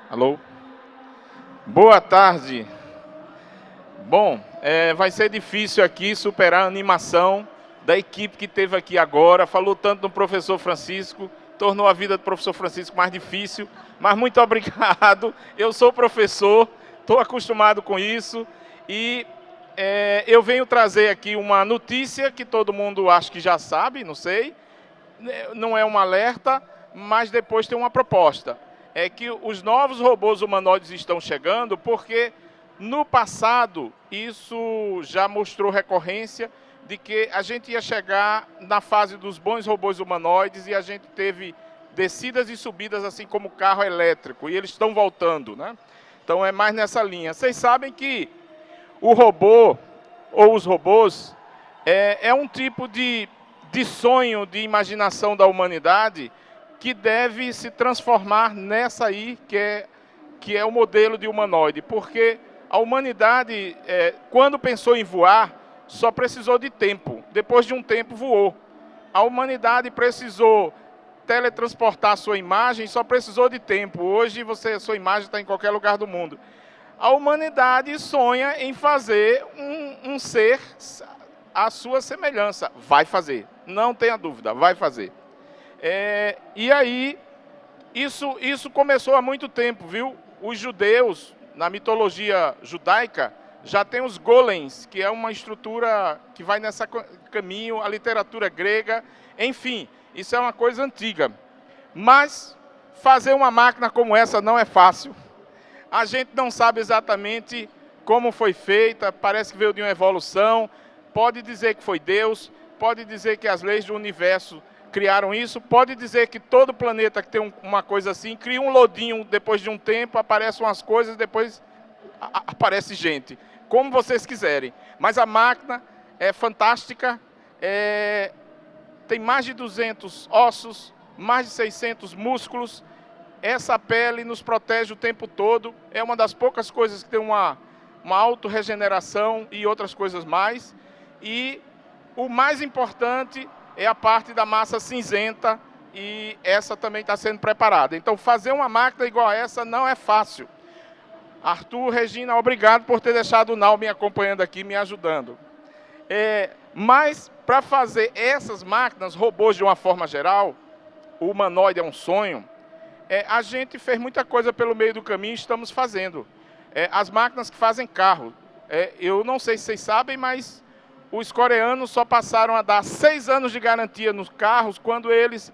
Alô? Boa tarde. Bom, vai ser difícil aqui superar a animação da equipe que teve aqui agora. Falou tanto no professor Francisco, tornou a vida do professor Francisco mais difícil, mas muito obrigado. Eu sou professor, estou acostumado com isso e eu venho trazer aqui uma notícia que todo mundo acho que já sabe, não sei, não é um alerta, mas depois tem uma proposta. É que os novos robôs humanoides estão chegando porque no passado isso já mostrou recorrência de que a gente ia chegar na fase dos bons robôs humanoides e a gente teve descidas e subidas assim como carro elétrico e eles estão voltando, né? Então é mais nessa linha. Vocês sabem que o robô ou os robôs é um tipo de sonho, de imaginação da humanidade que deve se transformar nessa aí, que é o modelo de humanoide. Porque a humanidade, quando pensou em voar, só precisou de tempo. Depois de um tempo, voou. A humanidade precisou teletransportar sua imagem, só precisou de tempo. Hoje, sua imagem está em qualquer lugar do mundo. A humanidade sonha em fazer um ser à sua semelhança. Vai fazer, não tenha dúvida, vai fazer. E aí, isso começou há muito tempo, viu? Os judeus, na mitologia judaica, já tem os golems, que é uma estrutura que vai nesse caminho, a literatura grega, enfim, isso é uma coisa antiga. Mas fazer uma máquina como essa não é fácil. A gente não sabe exatamente como foi feita, parece que veio de uma evolução, pode dizer que foi Deus, pode dizer que as leis do universo criaram isso, pode dizer que todo planeta que tem uma coisa assim, cria um lodinho depois de um tempo, aparecem umas coisas, depois aparece gente, como vocês quiserem. Mas a máquina é fantástica, tem mais de 200 ossos, mais de 600 músculos, essa pele nos protege o tempo todo, é uma das poucas coisas que tem uma autorregeneração e outras coisas mais. E o mais importante é a parte da massa cinzenta e essa também está sendo preparada. Então, fazer uma máquina igual a essa não é fácil. Arthur, Regina, obrigado por ter deixado o Nau me acompanhando aqui, me ajudando. Mas, para fazer essas máquinas, robôs de uma forma geral, o humanoide é um sonho, a gente fez muita coisa pelo meio do caminho e estamos fazendo. As máquinas que fazem carro. Eu não sei se vocês sabem, mas os coreanos só passaram a dar 6 anos de garantia nos carros quando eles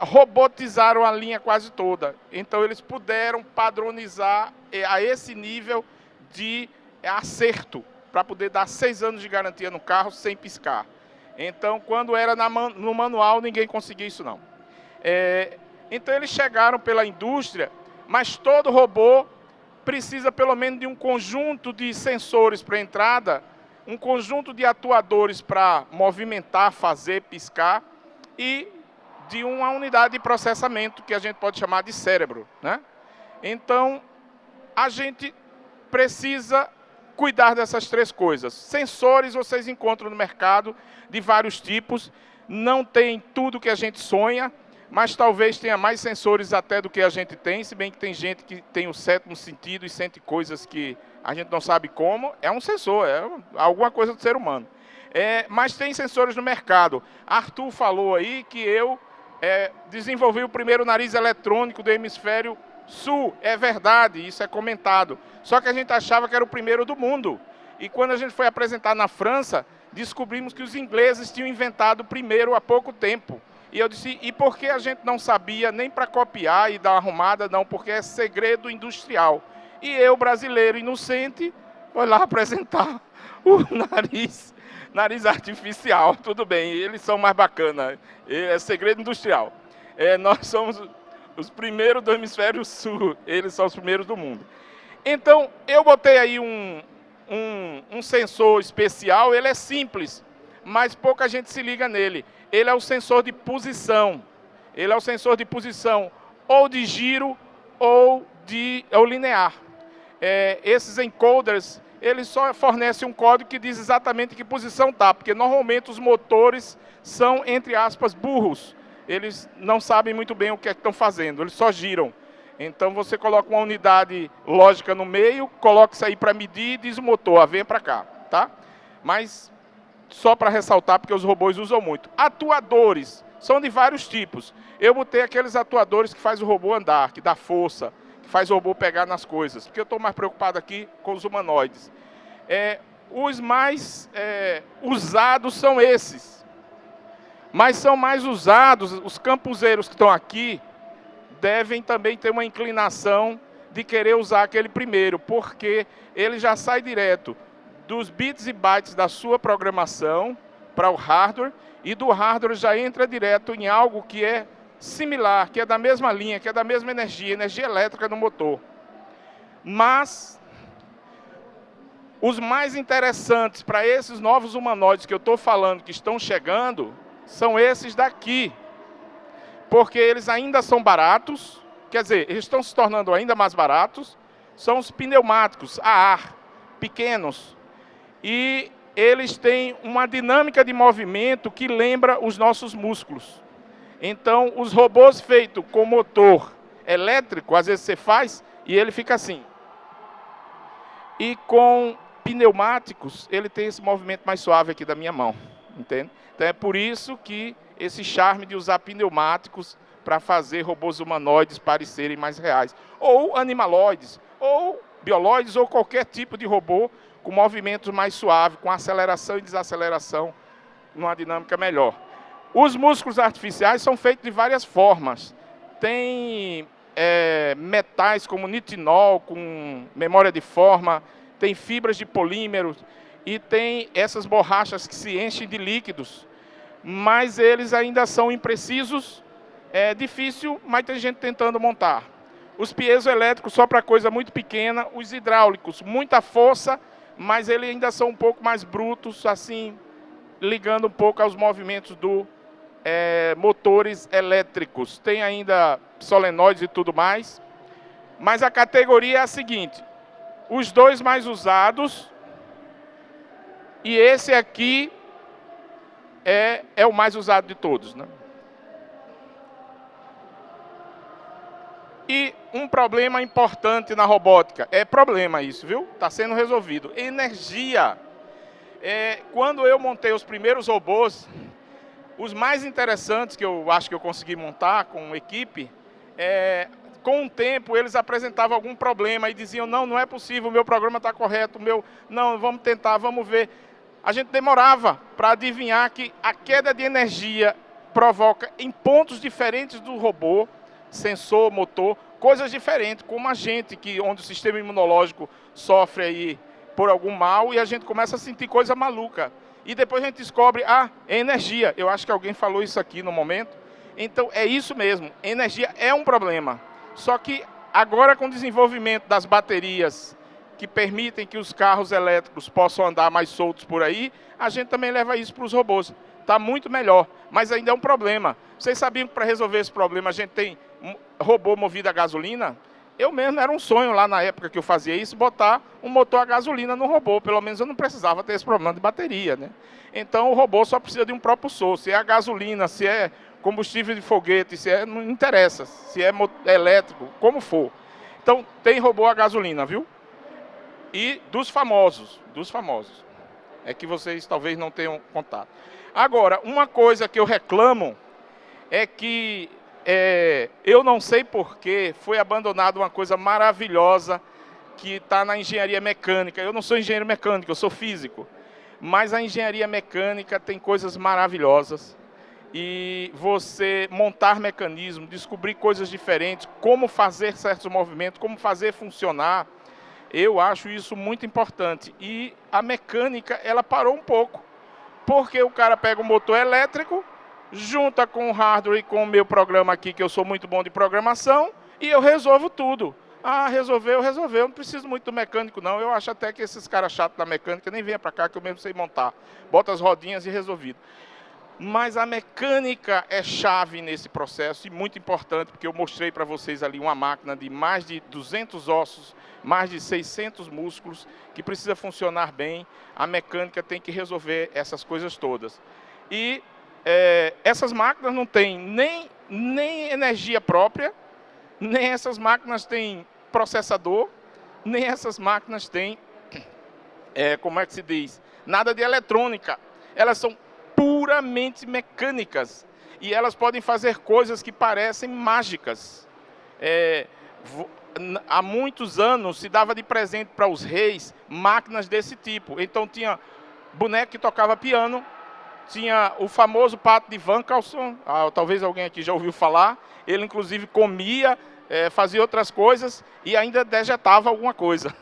robotizaram a linha quase toda. Então, eles puderam padronizar a esse nível de acerto, para poder dar 6 anos de garantia no carro sem piscar. Então, quando era no manual, ninguém conseguia isso não. Então, eles chegaram pela indústria, mas todo robô precisa pelo menos de um conjunto de sensores para entrada, um conjunto de atuadores para movimentar, fazer, piscar e de uma unidade de processamento que a gente pode chamar de cérebro, né? Então, a gente precisa cuidar dessas 3 coisas. Sensores vocês encontram no mercado de vários tipos, não tem tudo que a gente sonha, mas talvez tenha mais sensores até do que a gente tem, se bem que tem gente que tem o 7º sentido e sente coisas que a gente não sabe como. É um sensor, é alguma coisa do ser humano. Mas tem sensores no mercado. Arthur falou aí que eu desenvolvi o primeiro nariz eletrônico do hemisfério sul. É verdade, isso é comentado. Só que a gente achava que era o primeiro do mundo. E quando a gente foi apresentar na França, descobrimos que os ingleses tinham inventado o primeiro há pouco tempo. E eu disse, e por que a gente não sabia nem para copiar e dar uma arrumada? Não, porque é segredo industrial. E eu, brasileiro inocente, fui lá apresentar o nariz artificial. Tudo bem, eles são mais bacanas, é segredo industrial. Nós somos os primeiros do hemisfério sul, eles são os primeiros do mundo. Então, eu botei aí um sensor especial, ele é simples, mas pouca gente se liga nele. Ele é o sensor de posição. Ele é o sensor de posição ou de giro ou linear. Esses encoders, eles só fornecem um código que diz exatamente em que posição está, porque normalmente os motores são, entre aspas, burros. Eles não sabem muito bem o que é que estão fazendo, eles só giram. Então você coloca uma unidade lógica no meio, coloca isso aí para medir e diz o motor, venha para cá, tá? Mas só para ressaltar, porque os robôs usam muito. Atuadores são de vários tipos. Eu botei aqueles atuadores que faz o robô andar, que dá força, que faz o robô pegar nas coisas, porque eu estou mais preocupado aqui com os humanoides. Os mais usados são esses. Mas são mais usados, os campuseiros que estão aqui, devem também ter uma inclinação de querer usar aquele primeiro, porque ele já sai direto dos bits e bytes da sua programação para o hardware, e do hardware já entra direto em algo que é similar, que é da mesma linha, que é da mesma energia elétrica no motor. Mas os mais interessantes para esses novos humanoides que eu estou falando, que estão chegando, são esses daqui. Porque eles ainda são baratos, quer dizer, eles estão se tornando ainda mais baratos, são os pneumáticos a ar, pequenos. E eles têm uma dinâmica de movimento que lembra os nossos músculos. Então, os robôs feitos com motor elétrico, às vezes você faz e ele fica assim. E com pneumáticos, ele tem esse movimento mais suave aqui da minha mão, entende? Então é por isso que esse charme de usar pneumáticos para fazer robôs humanoides parecerem mais reais. Ou animaloides, ou bioloides, ou qualquer tipo de robô com movimentos mais suaves, com aceleração e desaceleração, numa dinâmica melhor. Os músculos artificiais são feitos de várias formas. Tem metais como nitinol, com memória de forma, tem fibras de polímeros e tem essas borrachas que se enchem de líquidos, mas eles ainda são imprecisos, é difícil, mas tem gente tentando montar. Os piezoelétricos só para coisa muito pequena, os hidráulicos, muita força, mas eles ainda são um pouco mais brutos, assim, ligando um pouco aos movimentos do motores elétricos. Tem ainda solenoides e tudo mais, mas a categoria é a seguinte: os dois mais usados, e esse aqui é o mais usado de todos, né? E um problema importante na robótica, problema isso, viu? Está sendo resolvido. Energia. Quando eu montei os primeiros robôs, os mais interessantes que eu acho que eu consegui montar com equipe, com o tempo eles apresentavam algum problema e diziam, não é possível, o meu programa está correto, não, vamos tentar, vamos ver. A gente demorava para adivinhar que a queda de energia provoca em pontos diferentes do robô, sensor, motor, coisas diferentes, como a gente, onde o sistema imunológico sofre aí por algum mal e a gente começa a sentir coisa maluca. E depois a gente descobre, é energia. Eu acho que alguém falou isso aqui no momento. Então, é isso mesmo. Energia é um problema. Só que agora, com o desenvolvimento das baterias que permitem que os carros elétricos possam andar mais soltos por aí, a gente também leva isso para os robôs. Está muito melhor, mas ainda é um problema. Vocês sabiam que para resolver esse problema a gente tem robô movido a gasolina? Eu mesmo, era um sonho lá na época que eu fazia isso, botar um motor a gasolina no robô. Pelo menos eu não precisava ter esse problema de bateria, né? Então o robô só precisa de um propulsor. Se é a gasolina, se é combustível de foguete, não interessa. Se é elétrico, como for. Então tem robô a gasolina, viu? E dos famosos. É que vocês talvez não tenham contato. Agora, uma coisa que eu reclamo é que eu não sei porquê, foi abandonada uma coisa maravilhosa que está na engenharia mecânica. Eu não sou engenheiro mecânico, eu sou físico. Mas a engenharia mecânica tem coisas maravilhosas. E você montar mecanismos, descobrir coisas diferentes, como fazer certos movimentos, como fazer funcionar, eu acho isso muito importante. E a mecânica, ela parou um pouco. Porque o cara pega um motor elétrico, junta com o hardware e com o meu programa aqui, que eu sou muito bom de programação, e eu resolvo tudo. Resolveu, não preciso muito do mecânico, não. Eu acho até que esses caras chatos da mecânica nem venham para cá, que eu mesmo sei montar. Bota as rodinhas e resolvido. Mas a mecânica é chave nesse processo e muito importante, porque eu mostrei para vocês ali uma máquina de mais de 200 ossos, mais de 600 músculos, que precisa funcionar bem. A mecânica tem que resolver essas coisas todas. E essas máquinas não têm nem energia própria, Nem essas máquinas têm processador, nem essas máquinas têm, como é que se diz, nada de eletrônica. Elas são puramente mecânicas e elas podem fazer coisas que parecem mágicas. Há muitos anos se dava de presente para os reis máquinas desse tipo. Então tinha boneco que tocava piano, tinha o famoso pato de Van Carlson, talvez alguém aqui já ouviu falar. Ele inclusive comia, fazia outras coisas e ainda dejetava alguma coisa.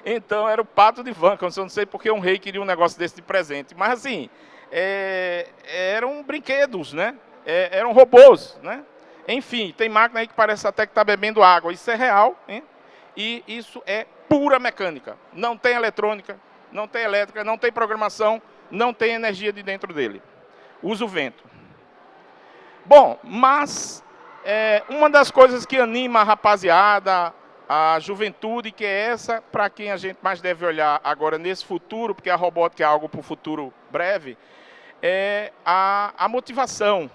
Então era o pato de Van Carlson. Eu não sei porque um rei queria um negócio desse de presente, mas assim, eram brinquedos, né? Eram robôs, né? Enfim, tem máquina aí que parece até que está bebendo água. Isso é real, hein? E isso é pura mecânica. Não tem eletrônica, não tem elétrica, não tem programação, não tem energia de dentro dele. Usa o vento. Bom, mas uma das coisas que anima a rapaziada, a juventude, que é essa para quem a gente mais deve olhar agora nesse futuro, porque a robótica é algo para o futuro breve, é a motivação.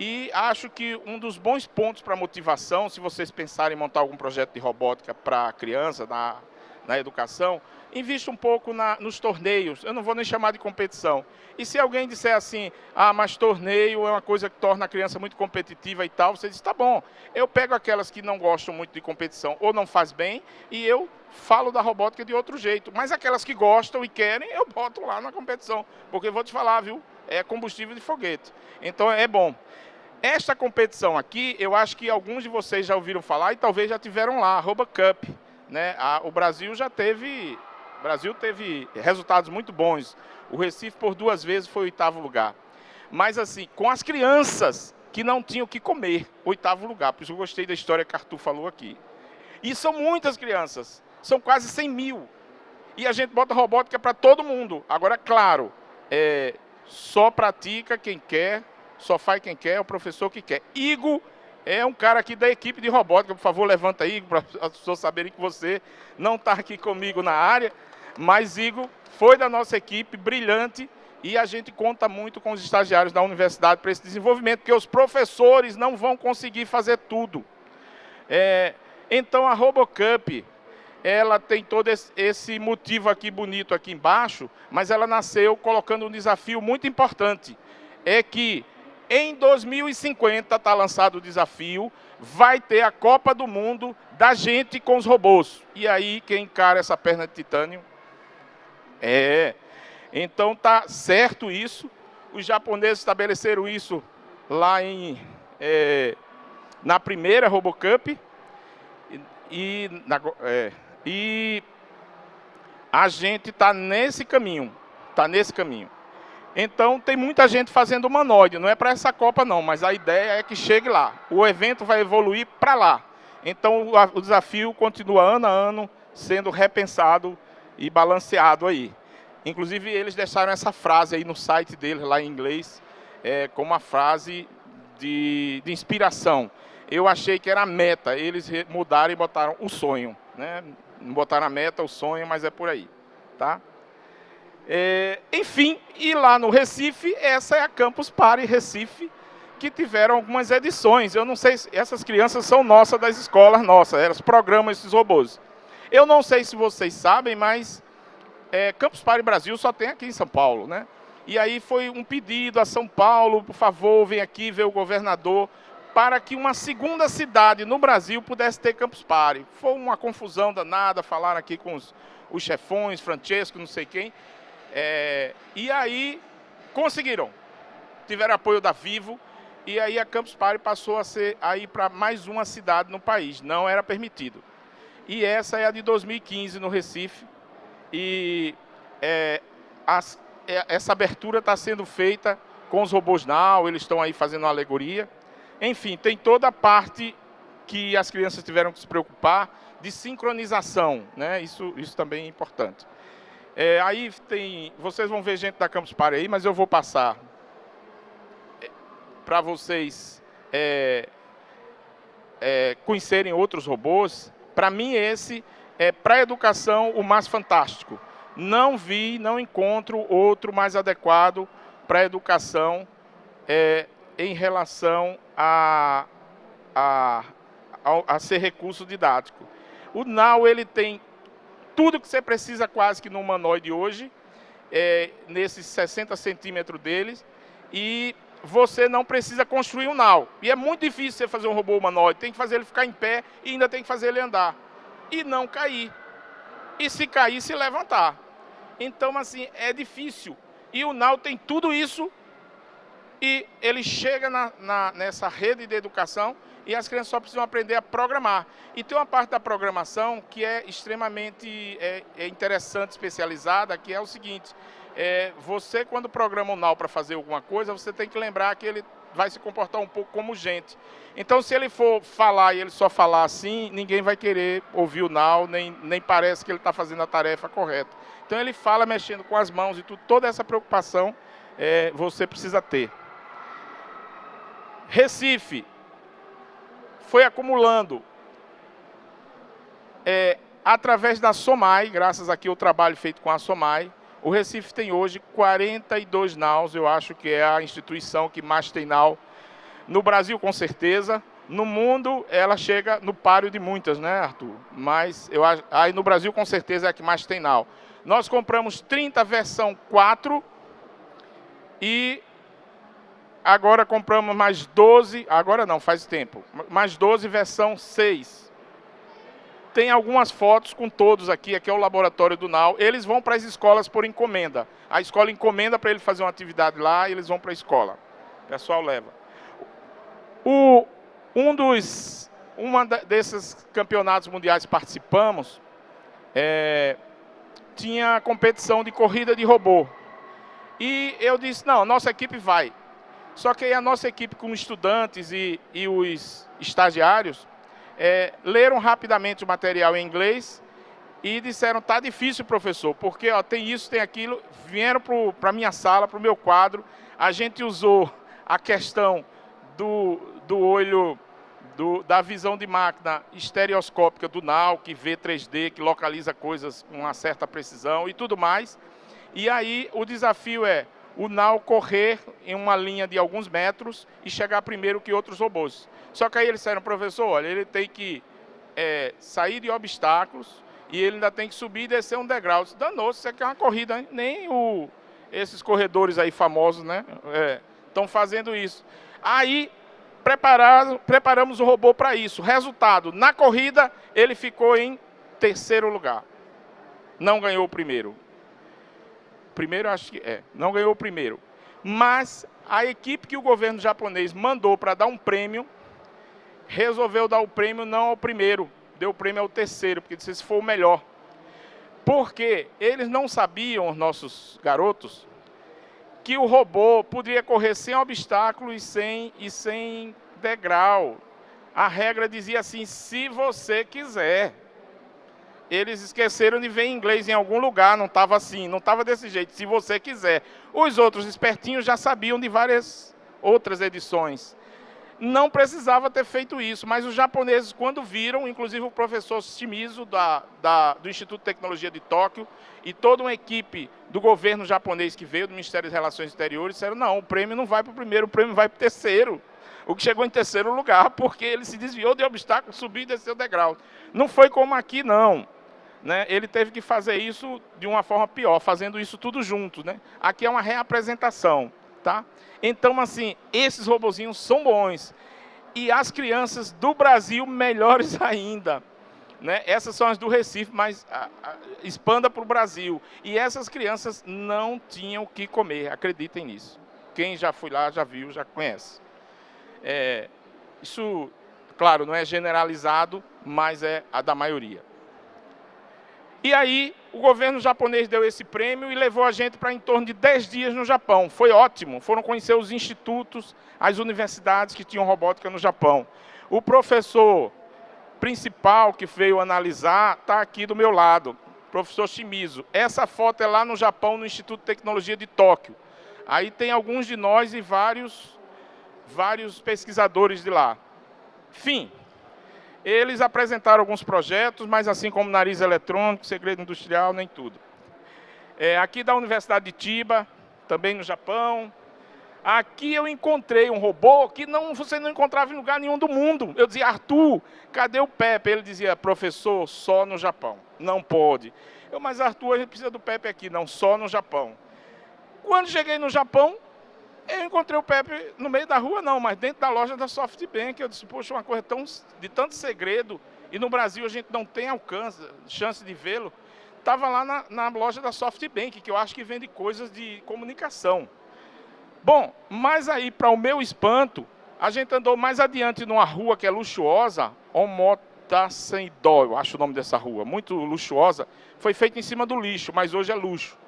E acho que um dos bons pontos para motivação, se vocês pensarem em montar algum projeto de robótica para criança, na educação, invista um pouco nos torneios. Eu não vou nem chamar de competição. E se alguém disser assim, mas torneio é uma coisa que torna a criança muito competitiva e tal, você diz, tá bom, eu pego aquelas que não gostam muito de competição ou não faz bem, e eu falo da robótica de outro jeito. Mas aquelas que gostam e querem, eu boto lá na competição. Porque eu vou te falar, viu, é combustível de foguete. Então é bom. Esta competição aqui, eu acho que alguns de vocês já ouviram falar e talvez já tiveram lá, a RoboCup, né? O Brasil teve resultados muito bons. O Recife, por 2 vezes, foi 8º lugar. Mas, assim, com as crianças que não tinham o que comer, 8º lugar. Por isso eu gostei da história que Arthur falou aqui. E são muitas crianças, são quase 100 mil. E a gente bota robótica para todo mundo. Agora, claro, só pratica quem quer, só faz quem quer, é o professor que quer. Igor é um cara aqui da equipe de robótica. Por favor, levanta aí, para as pessoas saberem que você não está aqui comigo na área. Mas Igor foi da nossa equipe, brilhante, e a gente conta muito com os estagiários da universidade para esse desenvolvimento, porque os professores não vão conseguir fazer tudo. Então, a RoboCup, ela tem todo esse motivo aqui bonito aqui embaixo, mas ela nasceu colocando um desafio muito importante. É que em 2050, está lançado o desafio, vai ter a Copa do Mundo da gente com os robôs. E aí, quem encara essa perna de titânio? Então, tá certo isso. Os japoneses estabeleceram isso lá na primeira RoboCup. E a gente está nesse caminho. Então, tem muita gente fazendo humanoide. Não é para essa Copa, não, mas a ideia é que chegue lá. O evento vai evoluir para lá. Então, o desafio continua ano a ano sendo repensado e balanceado aí. Inclusive, eles deixaram essa frase aí no site deles, lá em inglês, como uma frase de inspiração. Eu achei que era a meta. Eles mudaram e botaram o sonho, né? Não botaram a meta, o sonho, mas é por aí, tá? Enfim, e lá no Recife, essa é a Campus Party Recife, que tiveram algumas edições. Eu não sei se essas crianças são nossas, das escolas nossas, elas programam esses robôs. Eu não sei se vocês sabem, mas Campus Party Brasil só tem aqui em São Paulo, né? E aí foi um pedido a São Paulo, por favor, vem aqui ver o governador, para que uma segunda cidade no Brasil pudesse ter Campus Party. Foi uma confusão danada, falaram aqui com os chefões, Francesco, não sei quem. E aí conseguiram, tiveram apoio da Vivo, e aí a Campus Party passou a ir para mais uma cidade no país, não era permitido. E essa é a de 2015 no Recife, e essa abertura está sendo feita com os robôs Now, eles estão aí fazendo uma alegoria. Enfim, tem toda a parte que as crianças tiveram que se preocupar de sincronização, né? Isso também é importante. Aí vocês vão ver gente da Campus Party aí, mas eu vou passar para vocês conhecerem outros robôs. Para mim, esse é, para a educação, o mais fantástico. Não encontro outro mais adequado para a educação em relação a ser recurso didático. O Nau, ele tem tudo que você precisa quase que no humanoide hoje, nesses 60 centímetros deles, e você não precisa construir um Nau. E é muito difícil você fazer um robô humanoide, tem que fazer ele ficar em pé e ainda tem que fazer ele andar. E não cair. E se cair, se levantar. Então, assim, é difícil. E o Nau tem tudo isso e ele chega nessa rede de educação e as crianças só precisam aprender a programar. E tem uma parte da programação que é extremamente interessante, especializada, que é o seguinte: você, quando programa o Nau para fazer alguma coisa, você tem que lembrar que ele vai se comportar um pouco como gente. Então, se ele for falar e ele só falar assim, ninguém vai querer ouvir o Nau, nem parece que ele está fazendo a tarefa correta. Então, ele fala mexendo com as mãos e tudo, toda essa preocupação você precisa ter. Recife foi acumulando, através da SOMAI, graças aqui ao trabalho feito com a SOMAI, o Recife tem hoje 42 Naus, eu acho que é a instituição que mais tem Nau. No Brasil, com certeza. No mundo, ela chega no páreo de muitas, né, Arthur? Mas eu acho, aí no Brasil, com certeza, é a que mais tem Nau. Nós compramos 30 versão 4 e agora compramos mais 12, agora não, faz tempo, mais 12 versão 6. Tem algumas fotos com todos aqui é o laboratório do Nau. Eles vão para as escolas por encomenda. A escola encomenda para ele fazer uma atividade lá e eles vão para a escola. O pessoal leva. Desses campeonatos mundiais participamos, tinha competição de corrida de robô. E eu disse, não, nossa equipe vai. Só que aí a nossa equipe com estudantes e os estagiários leram rapidamente o material em inglês e disseram, tá difícil, professor, porque tem isso, tem aquilo. Vieram para a minha sala, para o meu quadro, a gente usou a questão do olho, da visão de máquina estereoscópica do Nau, que vê 3D, que localiza coisas com uma certa precisão e tudo mais. E aí o desafio é o Nau correr em uma linha de alguns metros e chegar primeiro que outros robôs. Só que aí eles disseram, professor, olha, ele tem que sair de obstáculos e ele ainda tem que subir e descer um degrau. Danou-se, isso aqui é uma corrida, hein? Nem esses corredores aí famosos, né, estão fazendo isso. Aí preparamos o robô para isso. Resultado, na corrida ele ficou em terceiro lugar. Não ganhou o primeiro. Primeiro, acho que não ganhou o primeiro. Mas a equipe que o governo japonês mandou para dar um prêmio, resolveu dar o prêmio não ao primeiro, deu o prêmio ao terceiro, porque disse que foi o melhor. Porque eles não sabiam, os nossos garotos, que o robô poderia correr sem obstáculo e sem degrau. A regra dizia assim, se você quiser. Eles esqueceram de ver em inglês em algum lugar, não estava assim, não estava desse jeito, se você quiser. Os outros espertinhos já sabiam de várias outras edições. Não precisava ter feito isso, mas os japoneses, quando viram, inclusive o professor Shimizu, do Instituto de Tecnologia de Tóquio, e toda uma equipe do governo japonês que veio do Ministério das Relações Exteriores, disseram, não, o prêmio não vai para o primeiro, o prêmio vai para o terceiro. O que chegou em terceiro lugar, porque ele se desviou de obstáculos, subiu e desceu o degrau. Não foi como aqui, não. Né? Ele teve que fazer isso de uma forma pior, fazendo isso tudo junto. Né? Aqui é uma reapresentação. Tá? Então, assim, esses robozinhos são bons. E as crianças do Brasil, melhores ainda. Né? Essas são as do Recife, mas expanda para o Brasil. E essas crianças não tinham o que comer, acreditem nisso. Quem já foi lá, já viu, já conhece. Isso, claro, não é generalizado, mas é a da maioria. E aí, o governo japonês deu esse prêmio e levou a gente para em torno de 10 dias no Japão. Foi ótimo, foram conhecer os institutos, as universidades que tinham robótica no Japão. O professor principal que veio analisar está aqui do meu lado, o professor Shimizu. Essa foto é lá no Japão, no Instituto de Tecnologia de Tóquio. Aí tem alguns de nós e vários pesquisadores de lá. Fim. Eles apresentaram alguns projetos, mas assim como nariz eletrônico, segredo industrial, nem tudo. Aqui da Universidade de Chiba, também no Japão. Aqui eu encontrei um robô que você não encontrava em lugar nenhum do mundo. Eu dizia, Arthur, cadê o Pepe? Ele dizia, professor, só no Japão. Não pode. Mas Arthur, a gente precisa do Pepe aqui. Não, só no Japão. Quando cheguei no Japão, eu encontrei o Pepe no meio da rua, não, mas dentro da loja da SoftBank. Eu disse, poxa, uma coisa de tanto segredo, e no Brasil a gente não tem chance de vê-lo. Estava lá na loja da SoftBank, que eu acho que vende coisas de comunicação. Bom, mas aí, para o meu espanto, a gente andou mais adiante numa rua que é luxuosa, Omotesando, eu acho o nome dessa rua, muito luxuosa. Foi feita em cima do lixo, mas hoje é luxo.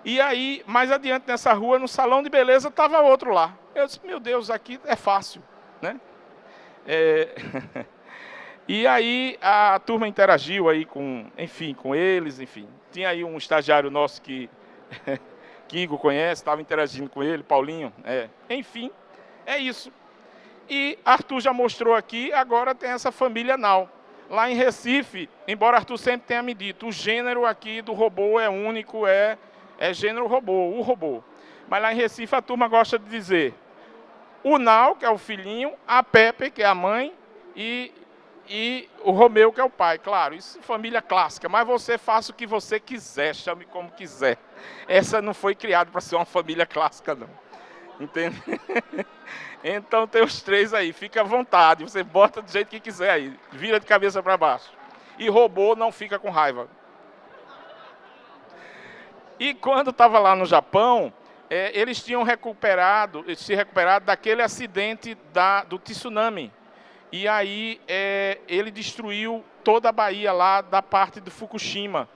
E aí, mais adiante nessa rua, no salão de beleza, estava outro lá. Eu disse, meu Deus, aqui é fácil, né? E aí a turma interagiu aí com eles, enfim. Tinha aí um estagiário nosso que Kingo conhece, estava interagindo com ele, Paulinho. Enfim, é isso. E Arthur já mostrou aqui, agora tem essa família Nau. Lá em Recife, embora Arthur sempre tenha me dito, o gênero aqui do robô é único, é gênero robô, o robô. Mas lá em Recife a turma gosta de dizer o Nau, que é o filhinho, a Pepe, que é a mãe, e o Romeu, que é o pai. Claro, isso é família clássica, mas você faça o que você quiser, chame como quiser. Essa não foi criada para ser uma família clássica, não. Entende? Então tem os três aí, fica à vontade, você bota do jeito que quiser aí, vira de cabeça para baixo. E robô não fica com raiva. E quando estava lá no Japão, eles tinham se recuperado daquele acidente do tsunami. E aí ele destruiu toda a Bahia lá da parte de Fukushima.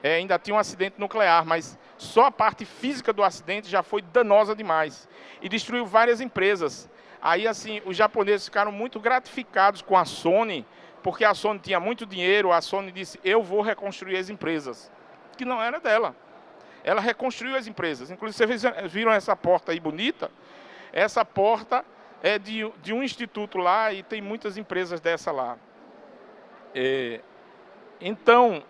Ainda tinha um acidente nuclear, mas só a parte física do acidente já foi danosa demais. E destruiu várias empresas. Aí, assim, os japoneses ficaram muito gratificados com a Sony, porque a Sony tinha muito dinheiro, a Sony disse, eu vou reconstruir as empresas, que não era dela. Ela reconstruiu as empresas. Inclusive, vocês viram essa porta aí bonita? Essa porta é de um instituto lá e tem muitas empresas dessa lá. Então,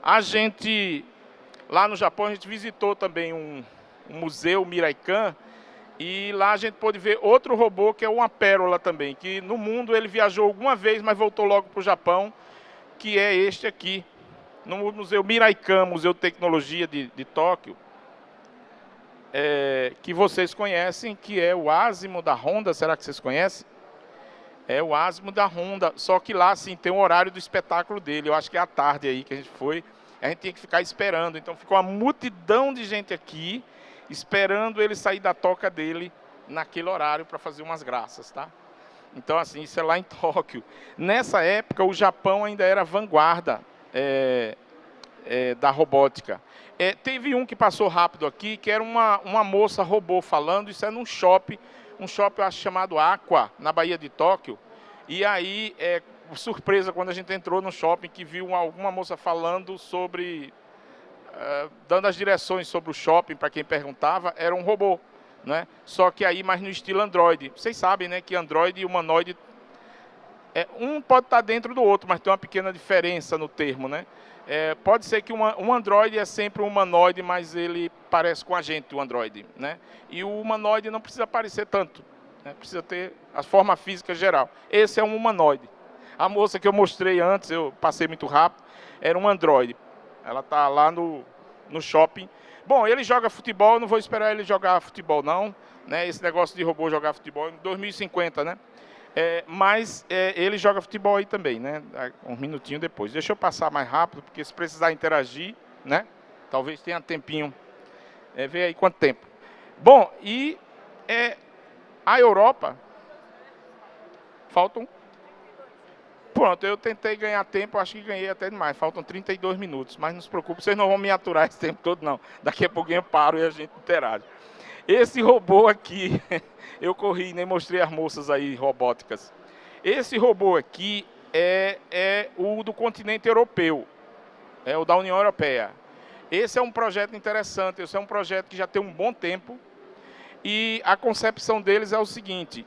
a gente, lá no Japão, a gente visitou também um museu Miraikan, e lá a gente pôde ver outro robô que é uma pérola também, que no mundo ele viajou alguma vez, mas voltou logo para o Japão, que é este aqui, no Museu Miraikan, Museu de Tecnologia de Tóquio, que vocês conhecem, que é o Asimo da Honda. Será que vocês conhecem? É o Asimo da Honda, só que lá sim tem o horário do espetáculo dele, eu acho que é à tarde aí que a gente foi, a gente tinha que ficar esperando, então ficou uma multidão de gente aqui, esperando ele sair da toca dele naquele horário para fazer umas graças, tá? Então, assim, isso é lá em Tóquio. Nessa época, o Japão ainda era vanguarda da robótica. Teve um que passou rápido aqui, que era uma moça robô falando, isso é num shopping, eu acho chamado Aqua, na Bahia de Tóquio. E aí, surpresa, quando a gente entrou no shopping, que viu alguma moça falando sobre... dando as direções sobre o shopping, para quem perguntava, era um robô, né? Só que aí mais no estilo Android. Vocês sabem, né, que Android e humanoide, um pode estar dentro do outro, mas tem uma pequena diferença no termo, né? Pode ser que um Android é sempre um humanoide, mas ele parece com a gente, o Android, né? E o humanoide não precisa parecer tanto, né? Precisa ter a forma física geral. Esse é um humanoide. A moça que eu mostrei antes, eu passei muito rápido, era um Android. Ela está lá no shopping. Bom, ele joga futebol, eu não vou esperar ele jogar futebol, não, né? Esse negócio de robô jogar futebol em 2050, né? Mas ele joga futebol aí também, né? Um minutinho depois. Deixa eu passar mais rápido, porque se precisar interagir, né? Talvez tenha tempinho. Vê aí quanto tempo. Bom, e a Europa... Faltam... Pronto, eu tentei ganhar tempo, acho que ganhei até demais. Faltam 32 minutos, mas não se preocupe, vocês não vão me aturar esse tempo todo, não. Daqui a pouquinho eu paro e a gente interage. Esse robô aqui, eu corri, nem mostrei as moças aí robóticas. Esse robô aqui é o do continente europeu, é o da União Europeia. Esse é um projeto interessante, esse é um projeto que já tem um bom tempo, e a concepção deles é o seguinte...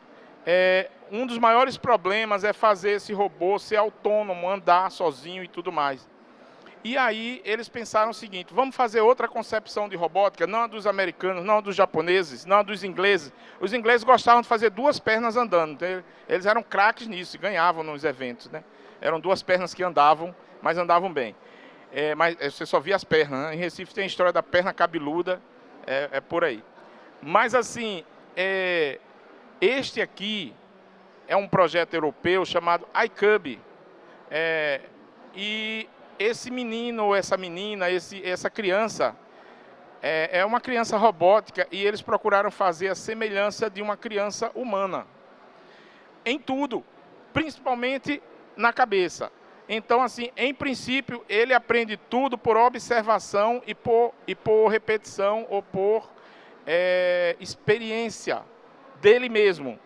um dos maiores problemas é fazer esse robô ser autônomo, andar sozinho e tudo mais. E aí eles pensaram o seguinte, vamos fazer outra concepção de robótica, não a dos americanos, não a dos japoneses, não a dos ingleses. Os ingleses gostavam de fazer duas pernas andando, então, eles eram craques nisso, ganhavam nos eventos, né? Eram duas pernas que andavam, mas andavam bem. Mas você só via as pernas, né? Em Recife tem a história da perna cabeluda, é por aí. Mas assim, este aqui é um projeto europeu chamado iCub. E esse menino ou essa menina, essa criança, é uma criança robótica e eles procuraram fazer a semelhança de uma criança humana. Em tudo, principalmente na cabeça. Então, assim, em princípio, ele aprende tudo por observação e por repetição ou por experiência dele mesmo.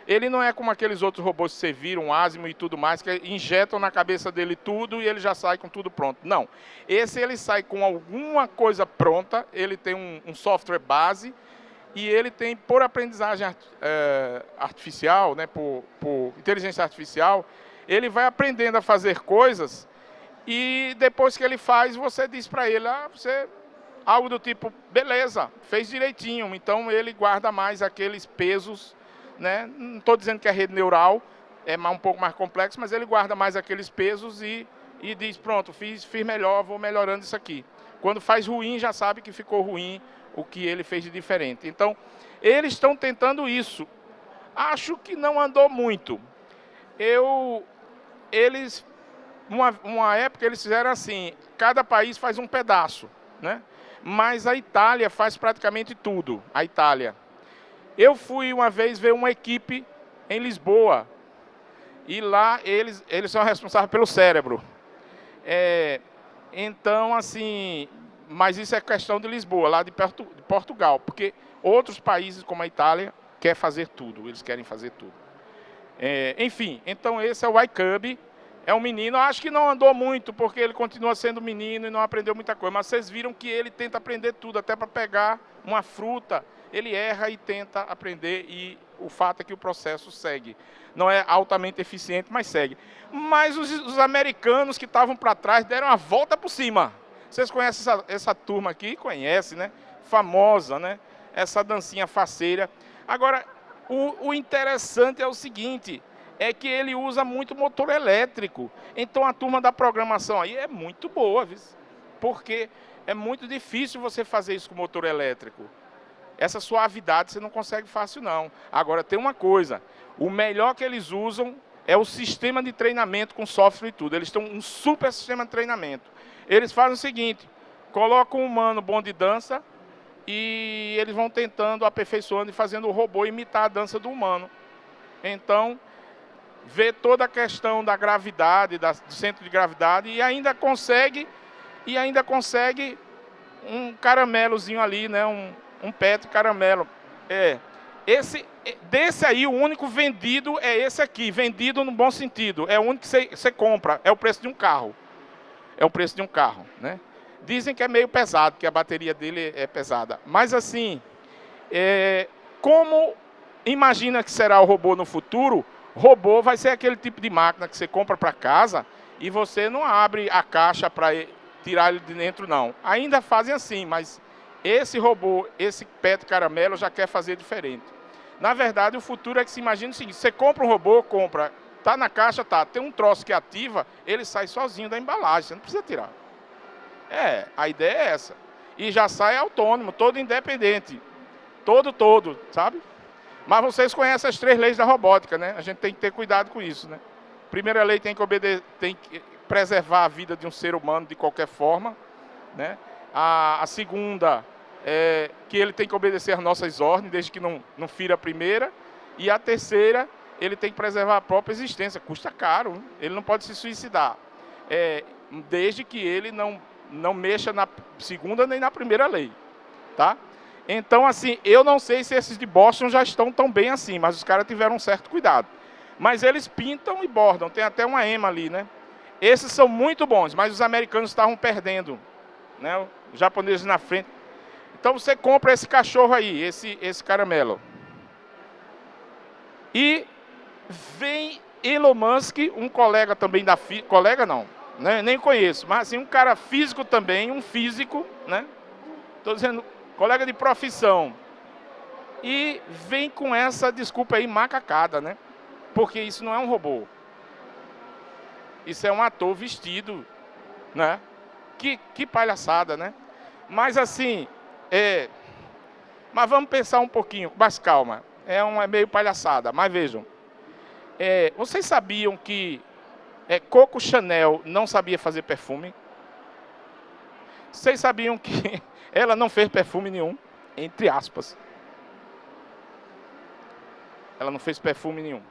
Ele não é como aqueles outros robôs que você vira, um Asimo e tudo mais, que injetam na cabeça dele tudo e ele já sai com tudo pronto. Não. Esse ele sai com alguma coisa pronta, ele tem um software base e ele tem, por aprendizagem artificial, né, por inteligência artificial, ele vai aprendendo a fazer coisas e depois que ele faz, você diz para ele, algo do tipo, beleza, fez direitinho. Então ele guarda mais aqueles pesos, né? Não estou dizendo que a rede neural é um pouco mais complexo, mas ele guarda mais aqueles pesos e diz, pronto, fiz melhor, vou melhorando isso aqui. Quando faz ruim, já sabe que ficou ruim o que ele fez de diferente. Então, eles estão tentando isso. Acho que não andou muito. Uma época eles fizeram assim, cada país faz um pedaço, né? Mas a Itália faz praticamente tudo, a Itália. Eu fui uma vez ver uma equipe em Lisboa, e lá eles são responsáveis pelo cérebro. Então, assim, mas isso é questão de Lisboa, lá de Portugal, porque outros países como a Itália querem fazer tudo, eles querem fazer tudo. Enfim, então esse é o iCub, é um menino, acho que não andou muito, porque ele continua sendo menino e não aprendeu muita coisa, mas vocês viram que ele tenta aprender tudo, até para pegar uma fruta, ele erra e tenta aprender, e o fato é que o processo segue. Não é altamente eficiente, mas segue. Mas os americanos que estavam para trás deram a volta por cima. Vocês conhecem essa turma aqui? Conhecem, né? Famosa, né? Essa dancinha faceira. Agora, o interessante é o seguinte, é que ele usa muito motor elétrico. Então a turma da programação aí é muito boa, viu? Porque é muito difícil você fazer isso com motor elétrico. Essa suavidade você não consegue fácil, não. Agora, tem uma coisa. O melhor que eles usam é o sistema de treinamento com software e tudo. Eles têm um super sistema de treinamento. Eles fazem o seguinte, colocam um humano bom de dança e eles vão tentando, aperfeiçoando e fazendo o robô imitar a dança do humano. Então, vê toda a questão da gravidade, do centro de gravidade e ainda consegue um caramelozinho ali, né? Um pet caramelo. Desse aí, o único vendido é esse aqui, vendido no bom sentido. É o único que você compra, é o preço de um carro. É o preço de um carro, né? Dizem que é meio pesado, que a bateria dele é pesada. Mas assim, como imagina que será o robô no futuro, robô vai ser aquele tipo de máquina que você compra para casa e você não abre a caixa para tirar ele de dentro, não. Ainda fazem assim, mas esse robô, esse pet caramelo já quer fazer diferente. Na verdade, o futuro é que se imagina o seguinte, você compra um robô, tá na caixa, tem um troço que ativa, ele sai sozinho da embalagem, você não precisa tirar. A ideia é essa. E já sai autônomo, todo independente. Todo, sabe? Mas vocês conhecem as 3 leis da robótica, né? A gente tem que ter cuidado com isso, né? Primeira lei tem que preservar a vida de um ser humano de qualquer forma, né? A segunda é que ele tem que obedecer às nossas ordens, desde que não fira a primeira. E a terceira, ele tem que preservar a própria existência. Custa caro, hein? Ele não pode se suicidar. Desde que ele não mexa na segunda nem na primeira lei, tá? Então, assim, eu não sei se esses de Boston já estão tão bem assim, mas os caras tiveram um certo cuidado. Mas eles pintam e bordam, tem até uma ema ali, né? Esses são muito bons, mas os americanos estavam perdendo, né? Os japoneses na frente. Então você compra esse cachorro aí, esse caramelo. E vem Elon Musk, um colega também colega não, né? Nem conheço, mas assim, um cara físico também, um físico, né? Estou dizendo, colega de profissão. E vem com essa, desculpa aí, macacada, né? Porque isso não é um robô. Isso é um ator vestido, né? Que palhaçada, né? Mas assim, mas vamos pensar um pouquinho, mais calma. É meio palhaçada, mas vejam. Vocês sabiam que Coco Chanel não sabia fazer perfume? Vocês sabiam que ela não fez perfume nenhum? Entre aspas. Ela não fez perfume nenhum.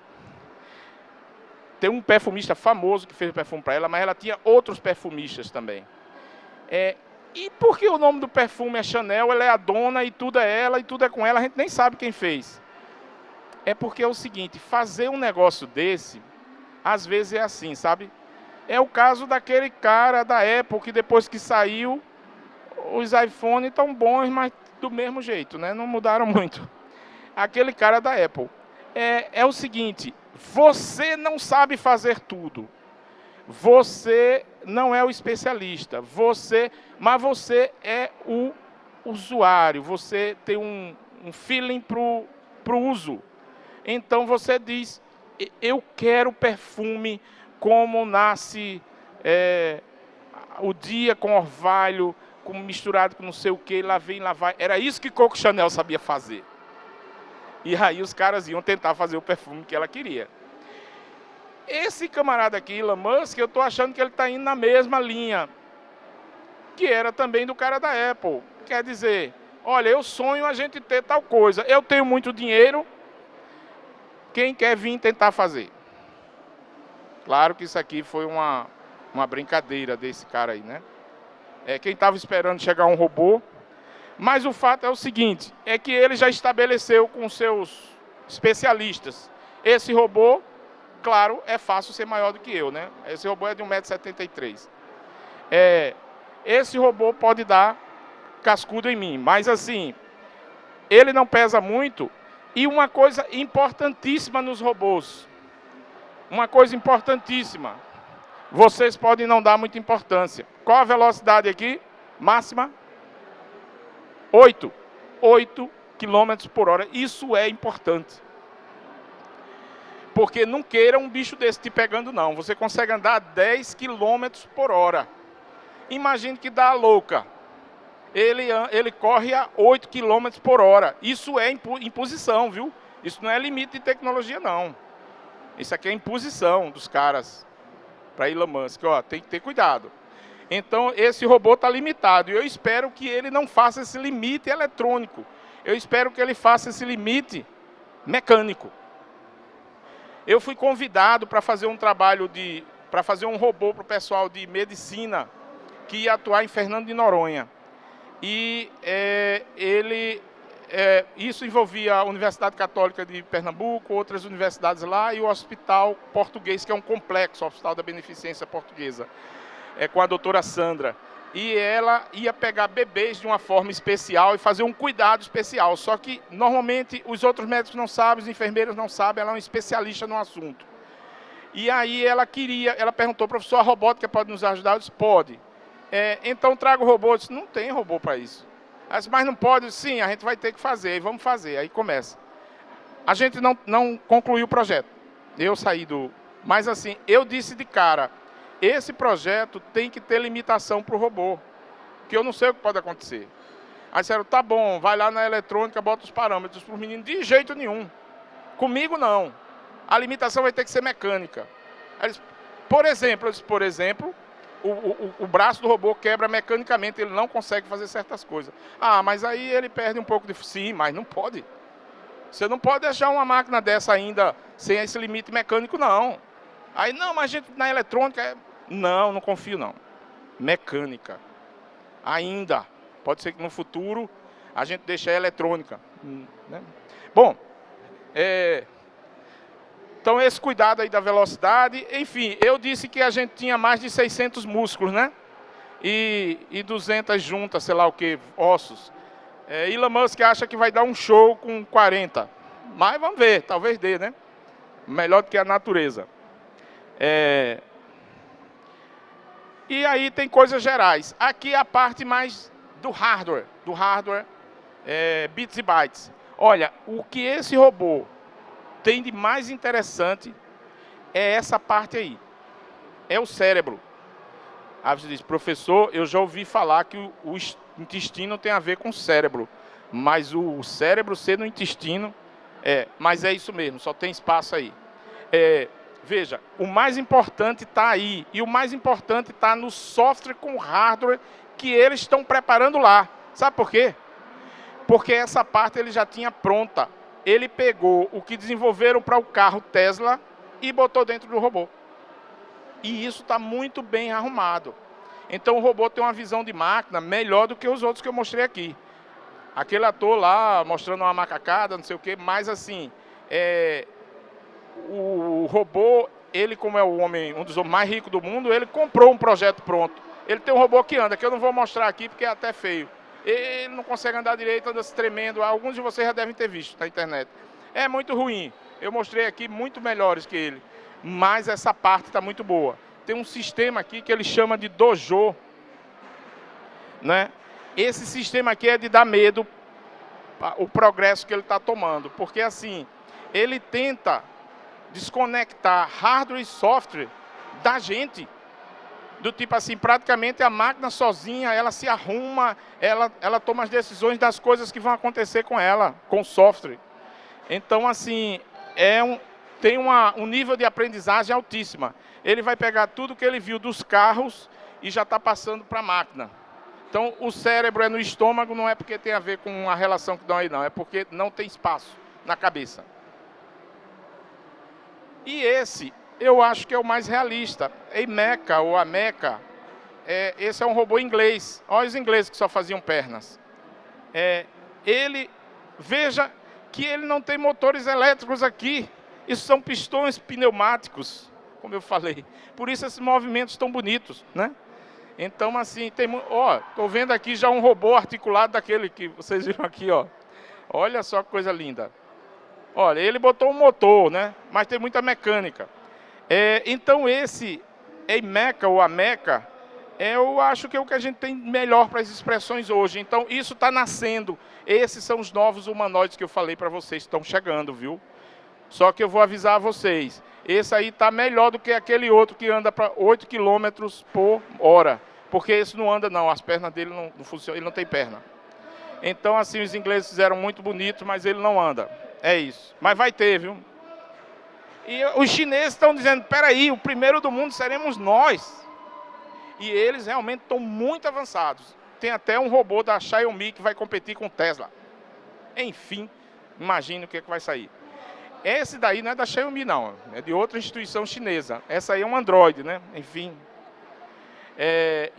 Tem um perfumista famoso que fez perfume para ela, mas ela tinha outros perfumistas também. E por que o nome do perfume é Chanel? Ela é a dona e tudo é ela e tudo é com ela, a gente nem sabe quem fez. É porque é o seguinte, fazer um negócio desse, às vezes é assim, sabe? É o caso daquele cara da Apple que depois que saiu, os iPhones estão bons, mas do mesmo jeito, né? Não mudaram muito. Aquele cara da Apple. É o seguinte, você não sabe fazer tudo. Você não é o especialista. Mas você é o usuário. Você tem um feeling para o uso. Então você diz, eu quero perfume como nasce o dia com orvalho, misturado com não sei o que, lá vem, lá vai. Era isso que Coco Chanel sabia fazer. E aí os caras iam tentar fazer o perfume que ela queria. Esse camarada aqui, Elon Musk, eu estou achando que ele está indo na mesma linha, que era também do cara da Apple. Quer dizer, olha, eu sonho a gente ter tal coisa. Eu tenho muito dinheiro, quem quer vir tentar fazer? Claro que isso aqui foi uma brincadeira desse cara aí, né? Quem estava esperando chegar um robô. Mas o fato é o seguinte, é que ele já estabeleceu com seus especialistas. Esse robô, claro, é fácil ser maior do que eu, né? Esse robô é de 1,73 m. Esse robô pode dar cascudo em mim, mas assim, ele não pesa muito. E uma coisa importantíssima nos robôs, uma coisa importantíssima, vocês podem não dar muita importância. Qual a velocidade aqui? Máxima? 8 km por hora. Isso é importante. Porque não queira um bicho desse te pegando, não. Você consegue andar a 10 km por hora. Imagine que dá a louca. Ele corre a 8 km por hora. Isso é imposição, viu? Isso não é limite de tecnologia, não. Isso aqui é imposição dos caras para Elon Musk. Ó, tem que ter cuidado. Então, esse robô está limitado. E eu espero que ele não faça esse limite eletrônico. Eu espero que ele faça esse limite mecânico. Eu fui convidado para fazer um trabalho para fazer um robô para o pessoal de medicina que ia atuar em Fernando de Noronha. E isso envolvia a Universidade Católica de Pernambuco, outras universidades lá e o Hospital Português, que é um complexo, o Hospital da Beneficência Portuguesa. Com a doutora Sandra, e ela ia pegar bebês de uma forma especial e fazer um cuidado especial, só que normalmente os outros médicos não sabem, os enfermeiros não sabem, ela é uma especialista no assunto. E aí ela perguntou, professor, a robótica pode nos ajudar? Eu disse, pode. Então traga o robô. Eu disse, não tem robô para isso. Ela disse, mas não pode? Eu disse, sim, a gente vai ter que fazer, e vamos fazer, aí começa. A gente não concluiu o projeto, eu saí mas assim, eu disse de cara, esse projeto tem que ter limitação para o robô, que eu não sei o que pode acontecer. Aí disseram, tá bom, vai lá na eletrônica, bota os parâmetros para os meninos. De jeito nenhum. Comigo não. A limitação vai ter que ser mecânica. Aí disse, por exemplo, o braço do robô quebra mecanicamente, ele não consegue fazer certas coisas. Ah, mas aí ele perde um pouco de... Sim, mas não pode. Você não pode deixar uma máquina dessa ainda sem esse limite mecânico, não. Aí, não, mas a gente na eletrônica... Não confio não. Mecânica. Ainda. Pode ser que no futuro a gente deixe a eletrônica. Né? Bom, então esse cuidado aí da velocidade. Enfim, eu disse que a gente tinha mais de 600 músculos, né? E 200 juntas, sei lá o que, ossos. Elon Musk acha que vai dar um show com 40. Mas vamos ver, talvez dê, né? Melhor do que a natureza. E aí tem coisas gerais. Aqui é a parte mais do hardware, bits e bytes. Olha, o que esse robô tem de mais interessante é essa parte aí. É o cérebro. Aí você diz, professor, eu já ouvi falar que o intestino tem a ver com o cérebro. Mas o cérebro ser no intestino, mas é isso mesmo, só tem espaço aí. Veja, o mais importante está aí. E o mais importante está no software com hardware que eles estão preparando lá. Sabe por quê? Porque essa parte ele já tinha pronta. Ele pegou o que desenvolveram para o carro Tesla e botou dentro do robô. E isso está muito bem arrumado. Então o robô tem uma visão de máquina melhor do que os outros que eu mostrei aqui. Aquele ator lá mostrando uma macacada, não sei o quê, mas assim, o robô, ele como é o homem, um dos homens mais ricos do mundo, ele comprou um projeto pronto. Ele tem um robô que anda, que eu não vou mostrar aqui porque é até feio. Ele não consegue andar direito, anda se tremendo. Alguns de vocês já devem ter visto na internet. É muito ruim. Eu mostrei aqui muito melhores que ele. Mas essa parte está muito boa. Tem um sistema aqui que ele chama de dojo, né? Esse sistema aqui é de dar medo o progresso que ele está tomando. Porque assim, ele tenta desconectar hardware e software da gente. Do tipo assim, praticamente a máquina sozinha, ela se arruma, ela toma as decisões das coisas que vão acontecer com ela, com o software. Então, assim, tem um nível de aprendizagem altíssima. Ele vai pegar tudo que ele viu dos carros e já está passando para a máquina. Então, o cérebro é no estômago, não é porque tem a ver com a relação que dão aí, não. É porque não tem espaço na cabeça. E esse, eu acho que é o mais realista. Mecha ou a Mecha, esse é um robô inglês. Olha os ingleses que só faziam pernas. Veja que ele não tem motores elétricos aqui. Isso são pistões pneumáticos, como eu falei. Por isso esses movimentos tão bonitos, né? Então, assim, estou vendo aqui já um robô articulado daquele que vocês viram aqui, ó. Olha só que coisa linda. Olha, ele botou um motor, né? Mas tem muita mecânica. Então, esse Mecha ou a Mecha, eu acho que é o que a gente tem melhor para as expressões hoje. Então, isso está nascendo. Esses são os novos humanoides que eu falei para vocês, estão chegando, viu? Só que eu vou avisar a vocês, esse aí está melhor do que aquele outro que anda para 8 km por hora. Porque esse não anda não, as pernas dele não funcionam, ele não tem perna. Então, assim, os ingleses fizeram muito bonito, mas ele não anda. É isso. Mas vai ter, viu? E os chineses estão dizendo, peraí, o primeiro do mundo seremos nós. E eles realmente estão muito avançados. Tem até um robô da Xiaomi que vai competir com o Tesla. Enfim, imagine o que vai sair. Esse daí não é da Xiaomi, não. É de outra instituição chinesa. Essa aí é um Android, né? Enfim.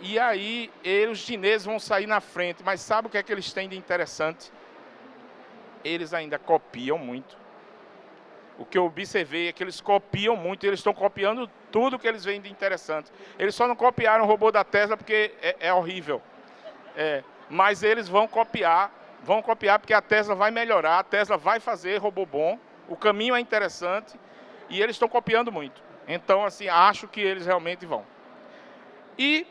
E aí, os chineses vão sair na frente. Mas sabe o que é que eles têm de interessante? Eles ainda copiam muito. O que eu observei é que eles copiam muito. Eles estão copiando tudo que eles veem de interessante. Eles só não copiaram o robô da Tesla porque é horrível. Mas eles vão copiar porque a Tesla vai melhorar. A Tesla vai fazer robô bom. O caminho é interessante e eles estão copiando muito. Então, assim, acho que eles realmente vão. E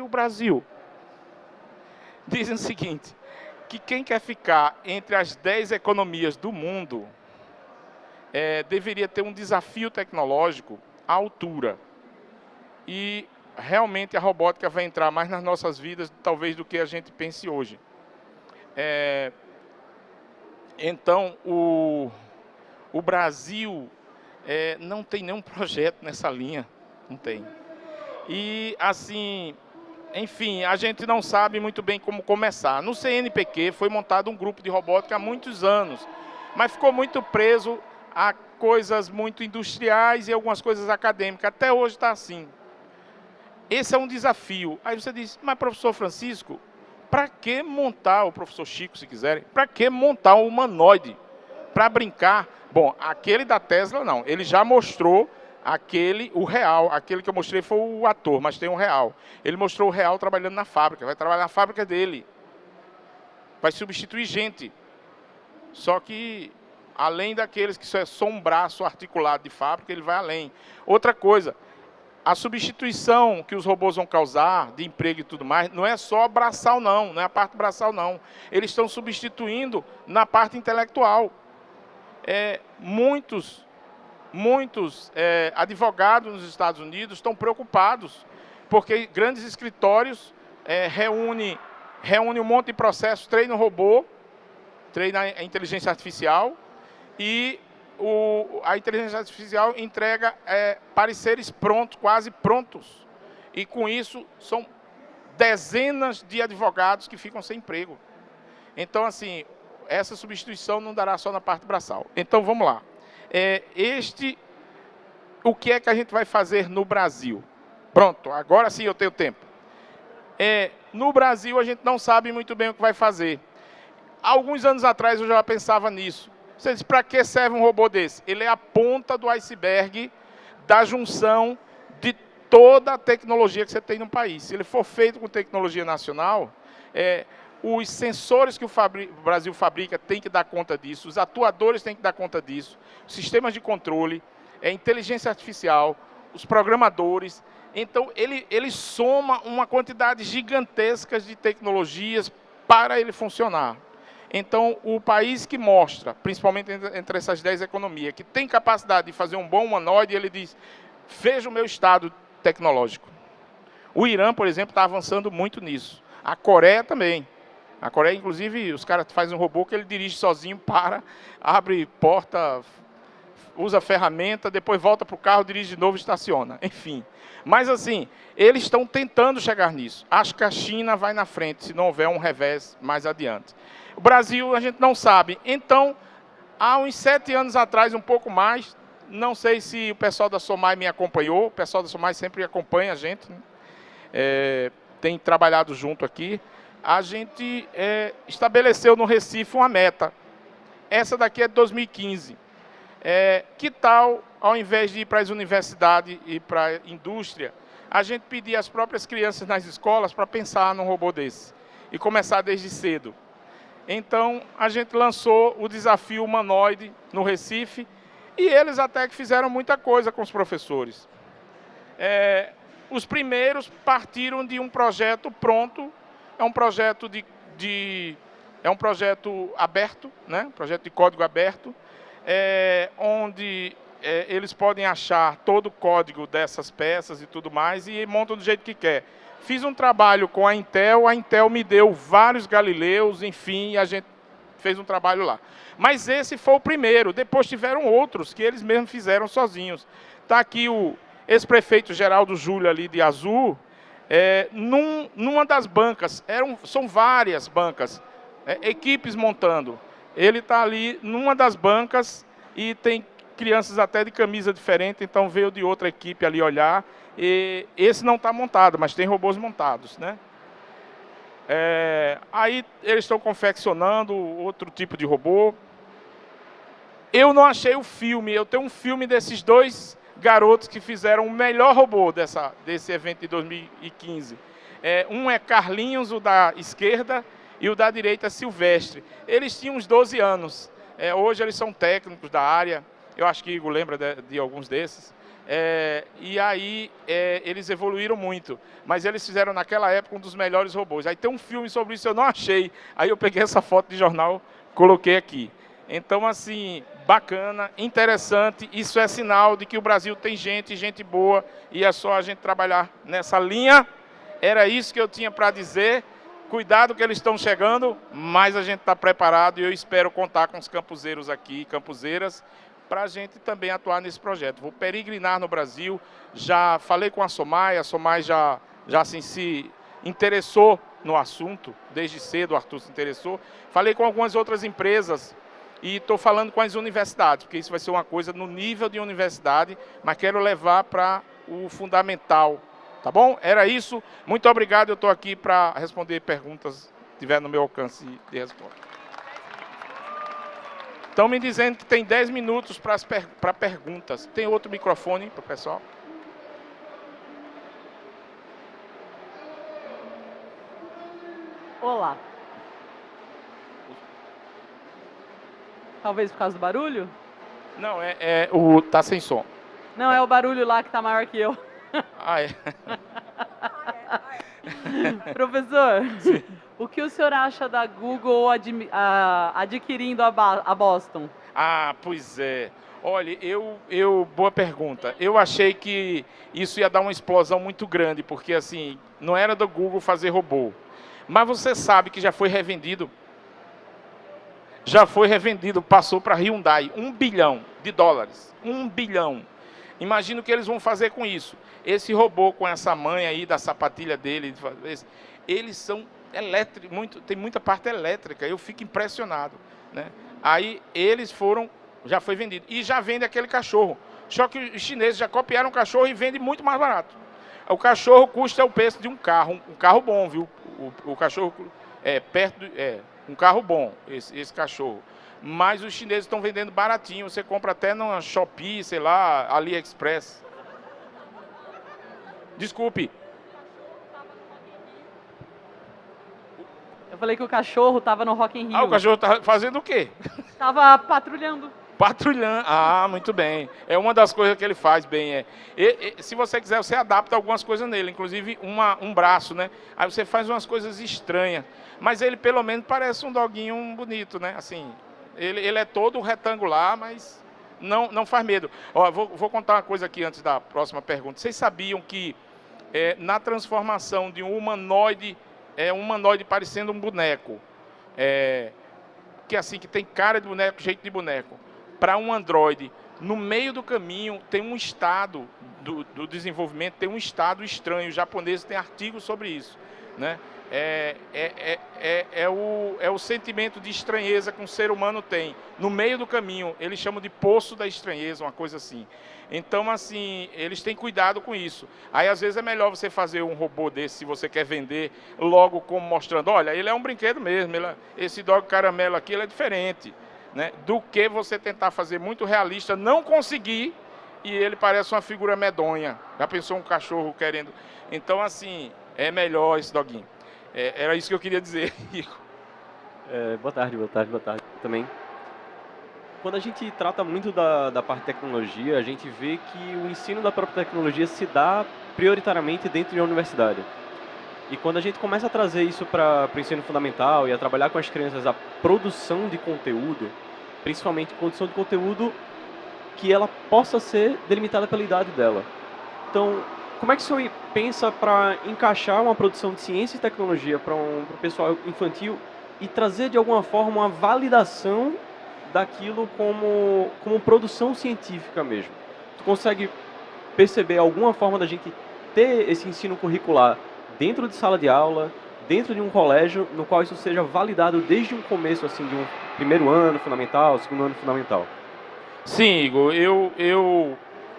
o Brasil? Dizem o seguinte, que quem quer ficar entre as 10 economias do mundo deveria ter um desafio tecnológico à altura. E realmente a robótica vai entrar mais nas nossas vidas, talvez, do que a gente pense hoje. Então, o Brasil não tem nenhum projeto nessa linha, não tem. E, assim, enfim, a gente não sabe muito bem como começar. No CNPq foi montado um grupo de robótica há muitos anos, mas ficou muito preso a coisas muito industriais e algumas coisas acadêmicas. Até hoje está assim. Esse é um desafio. Aí você diz, mas professor Francisco, para que montar, o professor Chico, se quiserem, para que montar um humanoide? Para brincar? Bom, aquele da Tesla não, ele já mostrou o real, aquele que eu mostrei foi o ator, mas tem um real. Ele mostrou o real trabalhando na fábrica, vai trabalhar na fábrica dele. Vai substituir gente. Só que, além daqueles que só é só um braço articulado de fábrica, ele vai além. Outra coisa, a substituição que os robôs vão causar de emprego e tudo mais, não é só braçal não é a parte braçal não. Eles estão substituindo na parte intelectual. Muitos advogados nos Estados Unidos estão preocupados, porque grandes escritórios reúnem um monte de processos, treina o robô, treina a inteligência artificial, e a inteligência artificial entrega pareceres prontos, quase prontos. E com isso, são dezenas de advogados que ficam sem emprego. Então, assim, essa substituição não dará só na parte braçal. Então, vamos lá. O que é que a gente vai fazer no Brasil? Pronto, agora sim eu tenho tempo. No Brasil, a gente não sabe muito bem o que vai fazer. Alguns anos atrás, eu já pensava nisso. Você diz, para que serve um robô desse? Ele é a ponta do iceberg da junção de toda a tecnologia que você tem no país. Se ele for feito com tecnologia nacional, os sensores que o Brasil fabrica têm que dar conta disso, os atuadores têm que dar conta disso, os sistemas de controle, inteligência artificial, os programadores. Então, ele soma uma quantidade gigantesca de tecnologias para ele funcionar. Então, o país que mostra, principalmente entre essas 10 economias, que tem capacidade de fazer um bom humanoide, ele diz, veja o meu estado tecnológico. O Irã, por exemplo, está avançando muito nisso. A Coreia também. A Coreia, inclusive, os caras fazem um robô que ele dirige sozinho, abre porta, usa ferramenta, depois volta para o carro, dirige de novo e estaciona. Enfim. Mas, assim, eles estão tentando chegar nisso. Acho que a China vai na frente, se não houver um revés mais adiante. O Brasil, a gente não sabe. Então, há uns 7 anos atrás, um pouco mais, não sei se o pessoal da SOMAI me acompanhou, o pessoal da SOMAI sempre acompanha a gente, né? Tem trabalhado junto aqui. A gente estabeleceu no Recife uma meta. Essa daqui é de 2015. Que tal, ao invés de ir para as universidades e para a indústria, a gente pedir às próprias crianças nas escolas para pensar num robô desse e começar desde cedo? Então, a gente lançou o desafio humanoide no Recife e eles até que fizeram muita coisa com os professores. Os primeiros partiram de um projeto pronto, é um projeto um projeto aberto, né? Projeto de código aberto, onde eles podem achar todo o código dessas peças e tudo mais e montam do jeito que quer. Fiz um trabalho com a Intel me deu vários Galileus, enfim, e a gente fez um trabalho lá. Mas esse foi o primeiro, depois tiveram outros que eles mesmos fizeram sozinhos. Está aqui o ex-prefeito Geraldo Júlio ali de azul, numa das bancas, são várias bancas, equipes montando. Ele está ali numa das bancas e tem crianças até de camisa diferente, então veio de outra equipe ali olhar. E esse não está montado, mas tem robôs montados, né? Aí eles estão confeccionando outro tipo de robô. Eu não achei o filme, eu tenho um filme desses dois garotos que fizeram o melhor robô desse evento de 2015. Um é Carlinhos, o da esquerda, e o da direita, Silvestre. Eles tinham uns 12 anos. Hoje eles são técnicos da área. Eu acho que Igor lembra de alguns desses. E aí eles evoluíram muito. Mas eles fizeram naquela época um dos melhores robôs. Aí tem um filme sobre isso, eu não achei. Aí eu peguei essa foto de jornal, coloquei aqui. Então, assim, bacana, interessante. Isso é sinal de que o Brasil tem gente boa. E é só a gente trabalhar nessa linha. Era isso que eu tinha para dizer. Cuidado que eles estão chegando, mas a gente está preparado. E eu espero contar com os campuseiros aqui, campuseiras, para a gente também atuar nesse projeto. Vou peregrinar no Brasil, já falei com a SOMAI já assim, se interessou no assunto, desde cedo o Arthur se interessou. Falei com algumas outras empresas e estou falando com as universidades, porque isso vai ser uma coisa no nível de universidade, mas quero levar para o fundamental, tá bom? Era isso, muito obrigado, eu estou aqui para responder perguntas que tiver no meu alcance de resposta. Estão me dizendo que tem 10 minutos para perguntas. Tem outro microfone para o pessoal? Olá. Talvez por causa do barulho? Não, tá sem som. Não, é o barulho lá que tá maior que eu. Ah, é. Professor, Sim. o que o senhor acha da Google adquirindo a Boston? Ah, pois é. Olha, boa pergunta. Eu achei que isso ia dar uma explosão muito grande, porque assim, não era do Google fazer robô. Mas você sabe que já foi revendido. Já foi revendido, passou para a Hyundai, US$ 1 bilhão. 1 bilhão. Imagina o que eles vão fazer com isso. Esse robô com essa manha aí da sapatilha dele, eles são elétricos, tem muita parte elétrica. Eu fico impressionado, né? Aí eles foram, já foi vendido e já vende aquele cachorro. Só que os chineses já copiaram o cachorro e vendem muito mais barato. O cachorro custa o preço de um carro bom, viu? O cachorro é um carro bom, esse cachorro. Mas os chineses estão vendendo baratinho. Você compra até na Shopee, sei lá, AliExpress. Desculpe. Eu falei que o cachorro estava no Rock in Rio. Ah, o cachorro está fazendo o quê? Estava patrulhando. Patrulhando. Ah, muito bem. É uma das coisas que ele faz bem. Se você quiser, você adapta algumas coisas nele, inclusive um braço, né? Aí você faz umas coisas estranhas. Mas ele, pelo menos, parece um doguinho bonito, né? Assim, ele é todo retangular, mas não faz medo. Ó, vou contar uma coisa aqui antes da próxima pergunta. Vocês sabiam que na transformação de um humanoide parecendo um boneco, que tem cara de boneco, jeito de boneco, para um Android, no meio do caminho tem um estado do desenvolvimento, tem um estado estranho. Os japoneses têm artigos sobre isso, né? O sentimento de estranheza que um ser humano tem. No meio do caminho, eles chamam de poço da estranheza, uma coisa assim. Então, assim, eles têm cuidado com isso. Aí, às vezes, é melhor você fazer um robô desse, se você quer vender, logo como mostrando, olha, ele é um brinquedo mesmo, esse dog caramelo aqui, ele é diferente, né? Do que você tentar fazer muito realista, não conseguir, e ele parece uma figura medonha. Já pensou um cachorro querendo... Então, assim, é melhor esse doguinho. Era isso que eu queria dizer, Rico. Boa tarde também. Quando a gente trata muito da parte de tecnologia, a gente vê que o ensino da própria tecnologia se dá prioritariamente dentro de uma universidade. E quando a gente começa a trazer isso para o ensino fundamental e a trabalhar com as crianças a produção de conteúdo, principalmente produção de conteúdo que ela possa ser delimitada pela idade dela. Então, como é que o senhor pensa para encaixar uma produção de ciência e tecnologia para o pessoal infantil e trazer de alguma forma uma validação daquilo como produção científica mesmo? Tu consegue perceber alguma forma da gente ter esse ensino curricular dentro de sala de aula, dentro de um colégio, no qual isso seja validado desde um começo, assim, de um primeiro ano fundamental, segundo ano fundamental? Sim, Igor,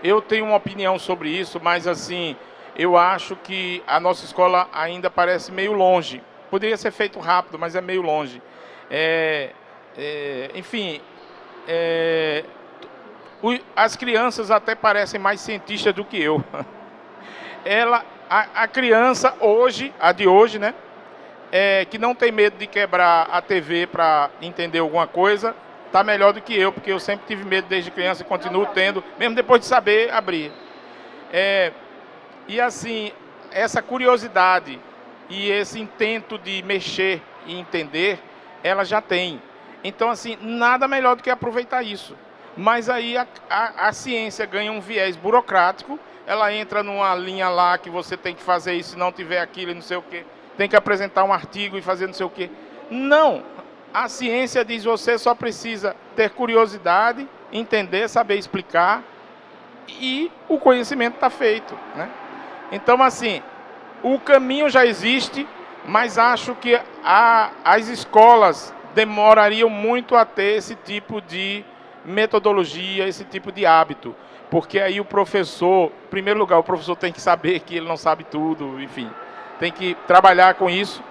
eu tenho uma opinião sobre isso, mas assim, eu acho que a nossa escola ainda parece meio longe. Poderia ser feito rápido, mas é meio longe. Enfim, as crianças até parecem mais cientistas do que eu. A criança hoje, a de hoje, né, que não tem medo de quebrar a TV para entender alguma coisa, está melhor do que eu, porque eu sempre tive medo desde criança e continuo tendo, mesmo depois de saber abrir. E assim, essa curiosidade e esse intento de mexer e entender, ela já tem. Então, assim, nada melhor do que aproveitar isso. Mas aí a ciência ganha um viés burocrático, ela entra numa linha lá que você tem que fazer isso, se não tiver aquilo e não sei o quê, tem que apresentar um artigo e fazer não sei o quê. Não! A ciência diz que você só precisa ter curiosidade, entender, saber explicar, e o conhecimento está feito, né? Então, assim, o caminho já existe, mas acho que as escolas demorariam muito a ter esse tipo de metodologia, esse tipo de hábito. Porque aí o professor, em primeiro lugar, o professor tem que saber que ele não sabe tudo, enfim, tem que trabalhar com isso.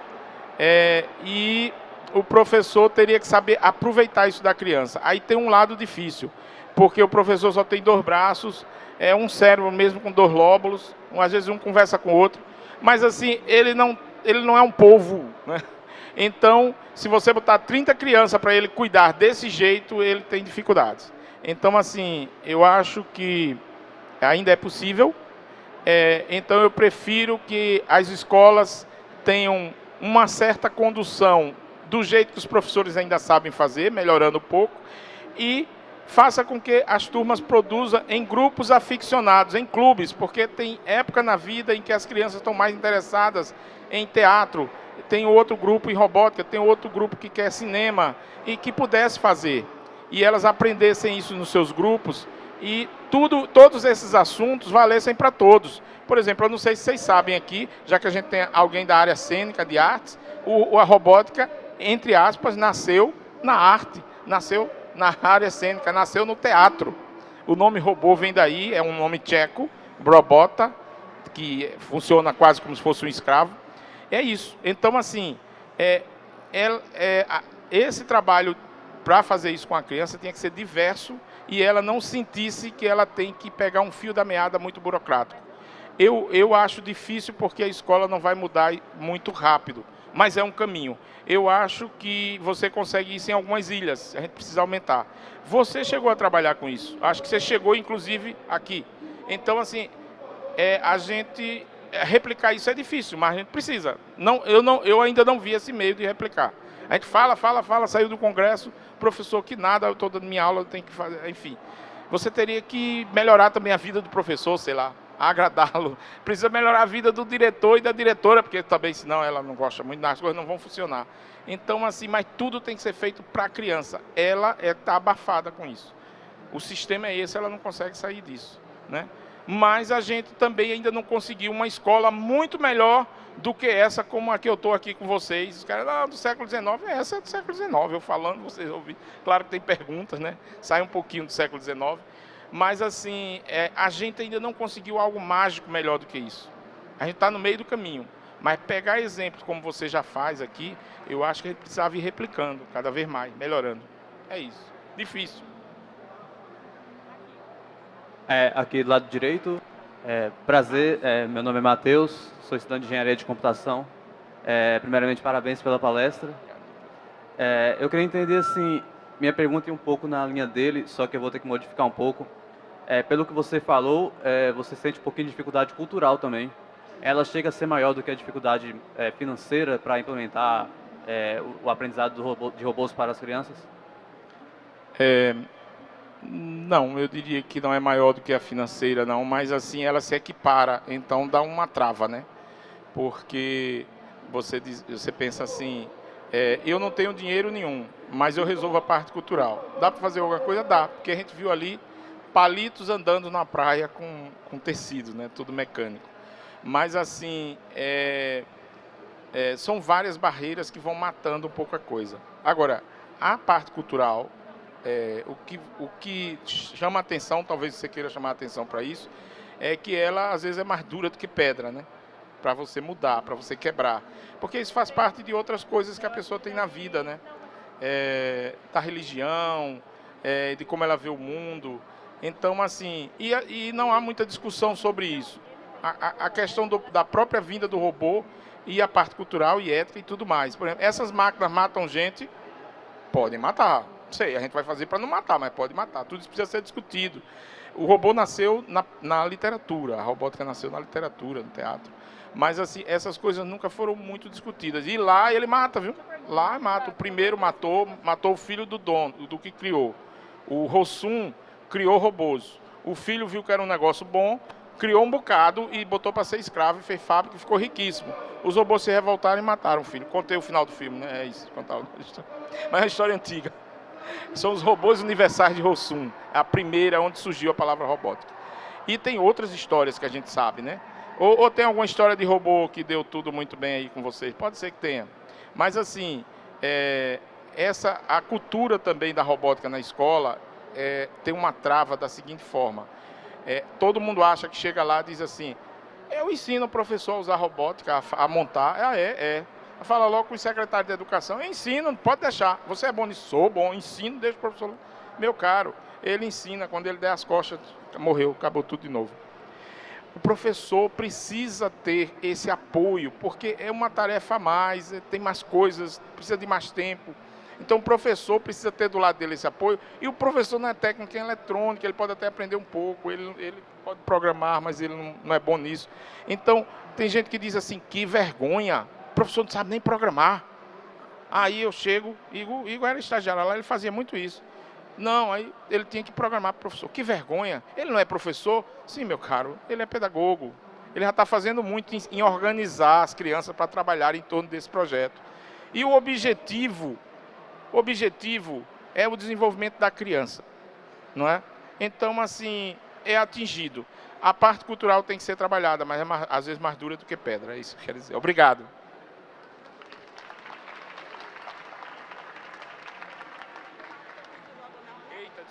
E o professor teria que saber aproveitar isso da criança. Aí tem um lado difícil, porque o professor só tem 2 braços, um cérebro mesmo com 2 lóbulos, às vezes um conversa com o outro, mas assim, ele não é um polvo, né? Então, se você botar 30 crianças para ele cuidar desse jeito, ele tem dificuldades. Então, assim, eu acho que ainda é possível, Então eu prefiro que as escolas tenham uma certa condução do jeito que os professores ainda sabem fazer, melhorando um pouco, e faça com que as turmas produzam em grupos aficionados, em clubes, porque tem época na vida em que as crianças estão mais interessadas em teatro, tem outro grupo em robótica, tem outro grupo que quer cinema, e que pudesse fazer. E elas aprendessem isso nos seus grupos, e todos esses assuntos valessem para todos. Por exemplo, eu não sei se vocês sabem aqui, já que a gente tem alguém da área cênica, de artes, a robótica, entre aspas, nasceu na arte, nasceu na área cênica, nasceu no teatro. O nome robô vem daí, é um nome tcheco, robota, que funciona quase como se fosse um escravo. É isso. Então, assim, esse trabalho para fazer isso com a criança tinha que ser diverso e ela não sentisse que ela tem que pegar um fio da meada muito burocrático. Eu acho difícil porque a escola não vai mudar muito rápido, mas é um caminho. Eu acho que você consegue isso em algumas ilhas, a gente precisa aumentar. Você chegou a trabalhar com isso, acho que você chegou inclusive aqui. Então, assim, a gente replicar isso é difícil, mas a gente precisa. Eu ainda não vi esse meio de replicar. A gente fala, saiu do congresso, professor que nada, eu estou dando minha aula, eu tenho que fazer, enfim. Você teria que melhorar também a vida do professor, sei lá, agradá-lo. Precisa melhorar a vida do diretor e da diretora, porque também, senão ela não gosta muito, as coisas não vão funcionar. Então, assim, mas tudo tem que ser feito para a criança. Ela está abafada com isso. O sistema é esse, ela não consegue sair disso, né? Mas a gente também ainda não conseguiu uma escola muito melhor do que essa, como a que eu estou aqui com vocês. Os caras, do século XIX, essa é do século XIX, eu falando, vocês ouviram. Claro que tem perguntas, né? Sai um pouquinho do século XIX. Mas, assim, a gente ainda não conseguiu algo mágico melhor do que isso. A gente está no meio do caminho. Mas pegar exemplos como você já faz aqui, eu acho que a gente precisava ir replicando cada vez mais, melhorando. É isso. Difícil. Aqui do lado direito, prazer, meu nome é Matheus, sou estudante de Engenharia de Computação. Primeiramente, parabéns pela palestra. Eu queria entender, assim, minha pergunta é um pouco na linha dele, só que eu vou ter que modificar um pouco. Pelo que você falou, você sente um pouquinho de dificuldade cultural também. Ela chega a ser maior do que a dificuldade financeira para implementar o aprendizado de robôs para as crianças? Não, eu diria que não é maior do que a financeira, não, mas assim ela se equipara, então dá uma trava, né? Porque você pensa assim, eu não tenho dinheiro nenhum, mas eu resolvo a parte cultural. Dá para fazer alguma coisa? Dá, porque a gente viu ali palitos andando na praia com tecido, né? Tudo mecânico. Mas assim, são várias barreiras que vão matando um pouco a coisa. Agora, a parte cultural, o que chama atenção, talvez você queira chamar atenção para isso, é que ela às vezes é mais dura do que pedra, né? Para você mudar, para você quebrar. Porque isso faz parte de outras coisas que a pessoa tem na vida, né? Da religião, de como ela vê o mundo. Então, assim, e não há muita discussão sobre isso. A questão da própria vinda do robô e a parte cultural e ética e tudo mais. Por exemplo, essas máquinas matam gente? Podem matar. Não sei, a gente vai fazer para não matar, mas pode matar. Tudo isso precisa ser discutido. O robô nasceu na literatura, a robótica nasceu na literatura, no teatro. Mas, assim, essas coisas nunca foram muito discutidas. E lá ele mata, viu? Lá mata. O primeiro matou o filho do dono, do que criou. O Rossum criou robôs. O filho viu que era um negócio bom, criou um bocado e botou para ser escravo e fez fábrica e ficou riquíssimo. Os robôs se revoltaram e mataram o filho. Contei o final do filme, né? É isso, contar a história. Mas é uma história antiga. São os robôs universais de Rossum, a primeira onde surgiu a palavra robótica. E tem outras histórias que a gente sabe, né? Ou tem alguma história de robô que deu tudo muito bem aí com vocês? Pode ser que tenha. Mas, assim, a cultura também da robótica na escola tem uma trava da seguinte forma. Todo mundo acha que chega lá e diz assim, eu ensino o professor a usar robótica, a montar. Fala logo com o secretário de educação, eu ensino, não pode deixar. Você é bom nisso? Sou bom, ensino, deixa o professor. Meu caro, ele ensina, quando ele der as costas, morreu, acabou tudo de novo. O professor precisa ter esse apoio, porque é uma tarefa a mais, tem mais coisas, precisa de mais tempo. Então o professor precisa ter do lado dele esse apoio, e o professor não é técnico em eletrônica, ele pode até aprender um pouco, ele pode programar, mas ele não é bom nisso. Então, tem gente que diz assim, que vergonha, o professor não sabe nem programar. Aí eu chego, Igor era estagiário lá, ele fazia muito isso. Não, aí ele tinha que programar para o professor. Que vergonha. Ele não é professor? Sim, meu caro, ele é pedagogo. Ele já está fazendo muito em organizar as crianças para trabalhar em torno desse projeto. E o objetivo é o desenvolvimento da criança, não é? Então, assim, é atingido. A parte cultural tem que ser trabalhada, mas é às vezes mais dura do que pedra, é isso que eu quero dizer. Obrigado.